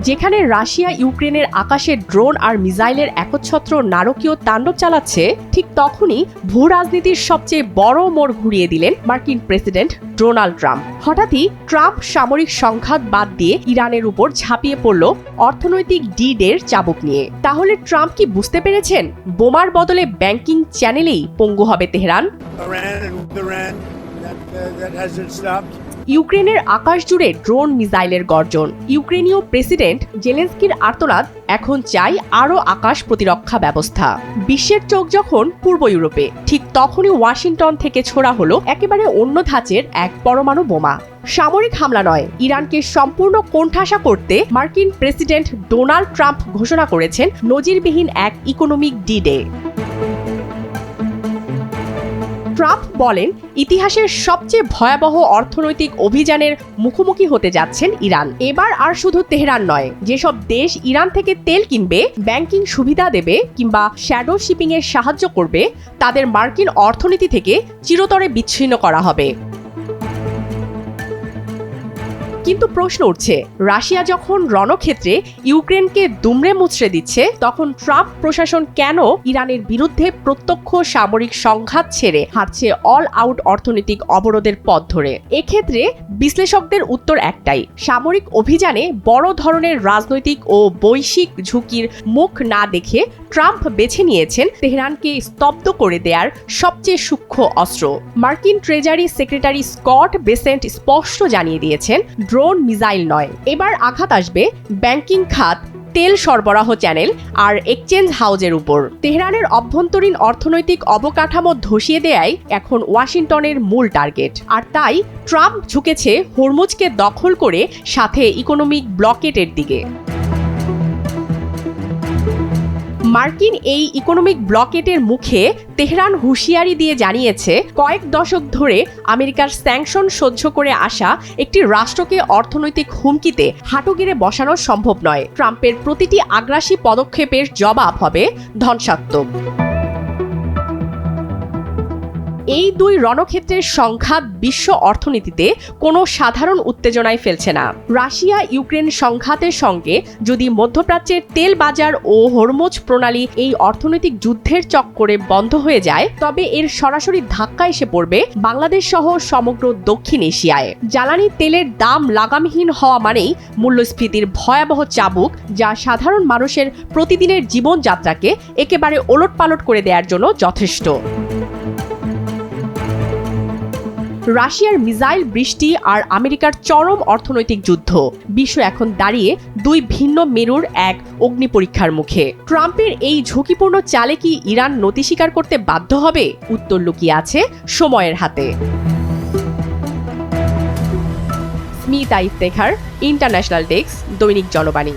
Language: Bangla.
যেখানে রাশিয়া ইউক্রেনের আকাশে ড্রোন আর মিসাইলের একচ্ছত্র নারকীয় তাণ্ডব চালাচ্ছে, ঠিক তখনই ভূ রাজনীতির সবচেয়ে বড় মোড় ঘুরিয়ে দিলেন মার্কিন প্রেসিডেন্ট ডোনাল্ড ট্রাম্প। হঠাৎই ট্রাম্প সামরিক সংঘাত বাদ দিয়ে ইরানের উপর ঝাঁপিয়ে পড়ল অর্থনৈতিক ডি-ডের চাবুক নিয়ে। তাহলে ট্রাম্প কি বুঝতে পেরেছেন বোমার বদলে ব্যাংকিং চ্যানেলেই পঙ্গু হবে তেহরান? ইউক্রেনের আকাশ জুড়ে ড্রোন মিসাইলের গর্জন, ইউক্রেনীয় প্রেসিডেন্ট জেলেনস্কির আর্তনাদ, এখন চাই আরও আকাশ প্রতিরক্ষা ব্যবস্থা। বিশ্বের চোখ যখন পূর্ব ইউরোপে, ঠিক তখনই ওয়াশিংটন থেকে ছোড়া হলো একেবারে অন্য ধাঁচের এক পরমাণু বোমা। সামরিক হামলা নয়, ইরানকে সম্পূর্ণ কোণঠাসা করতে মার্কিন প্রেসিডেন্ট ডোনাল্ড ট্রাম্প ঘোষণা করেছেন নজিরবিহীন এক ইকোনমিক ডি-ডে। ট্রাম্প বলেন, ইতিহাসের সবচেয়ে ভয়াবহ অর্থনৈতিক অভিযানের মুখোমুখি হতে যাচ্ছেন ইরান। এবার আর শুধু তেহরান নয়, যেসব দেশ ইরান থেকে তেল কিনবে, ব্যাংকিং সুবিধা দেবে কিংবা শ্যাডো শিপিং এর সাহায্য করবে, তাদের মার্কিন অর্থনীতি থেকে চিরতরে বিচ্ছিন্ন করা হবে। কিন্তু প্রশ্ন উঠছে, রাশিয়া যখন রণক্ষেত্রে ইউক্রেনকে দুমড়ে মুচড়ে দিচ্ছে, তখন ট্রাম্প প্রশাসন কেন ইরানের বিরুদ্ধে প্রত্যক্ষ সামরিক সংঘাত ছেড়ে হাঁটছে অল আউট অর্থনৈতিক অবরোধের পথ ধরে? এক্ষেত্রে বিশ্লেষকদের উত্তর একটাই, সামরিক অভিযানে বড় ধরনের রাজনৈতিক ও বৈশ্বিক ঝুঁকির মুখ না দেখে ট্রাম্প বেছে নিয়েছেন তেহরানকে স্তব্ধ করে দেওয়ার সবচেয়ে সূক্ষ্ম অস্ত্র। মার্কিন ট্রেজারি সেক্রেটারি স্কট বেসেন্ট স্পষ্ট জানিয়ে দিয়েছেন, ড্রোন মিসাইল নয়, এবার আঘাত আসবে ব্যাংকিং খাত, তেল সরবরাহ চ্যানেল আর এক্সচেঞ্জ হাউজের উপর। তেহরানের অভ্যন্তরীণ অর্থনৈতিক অবকাঠামো ধসিয়ে দেয়াই এখন ওয়াশিংটনের মূল টার্গেট। আর তাই ট্রাম্প ঝুঁকেছে হরমুজকে দখল করে সাথে ইকোনমিক ব্লকেটের দিকে। মার্কিন এই ইকোনমিক ব্লকেটের মুখে তেহরান হুঁশিয়ারি দিয়ে জানিয়েছে, কয়েক দশক ধরে আমেরিকার স্যাংশন সহ্য করে আসা একটি রাষ্ট্রকে অর্থনৈতিক হুমকিতে হাঁটু গেড়ে বসানো সম্ভব নয়। ট্রাম্পের প্রতিটি আগ্রাসী পদক্ষেপের জবাব হবে ধ্বংসাত্মক। এই দুই রণক্ষেত্রের সংঘাত বিশ্ব অর্থনীতিতে কোনো সাধারণ উত্তেজনায় ফেলছে না। রাশিয়া ইউক্রেন সংঘাতের সঙ্গে যদি মধ্যপ্রাচ্যের তেল বাজার ও হরমুজ প্রণালী এই অর্থনৈতিক যুদ্ধের চক্করে বন্ধ হয়ে যায়, তবে এর সরাসরি ধাক্কা এসে পড়বে বাংলাদেশ সহ সমগ্র দক্ষিণ এশিয়ায়। জ্বালানি তেলের দাম লাগামহীন হওয়া মানেই মূল্যস্ফীতির ভয়াবহ চাবুক, যা সাধারণ মানুষের প্রতিদিনের জীবনযাত্রাকে একেবারে ওলটপালট করে দেওয়ার জন্য যথেষ্ট। রাশিয়ার মিসাইল বৃষ্টি আর আমেরিকার চরম অর্থনৈতিক যুদ্ধ, বিশ্ব এখন দাঁড়িয়ে দুই ভিন্ন মেরুর এক অগ্নি পরীক্ষার মুখে। ট্রাম্পের এই ঝুঁকিপূর্ণ চালে কি ইরান নতি স্বীকার করতে বাধ্য হবে? উত্তর লুকিয়ে আছে সময়ের হাতে। স্মিতা ইফতেখার, ইন্টারন্যাশনাল ডেস্ক, দৈনিক জনবাণী।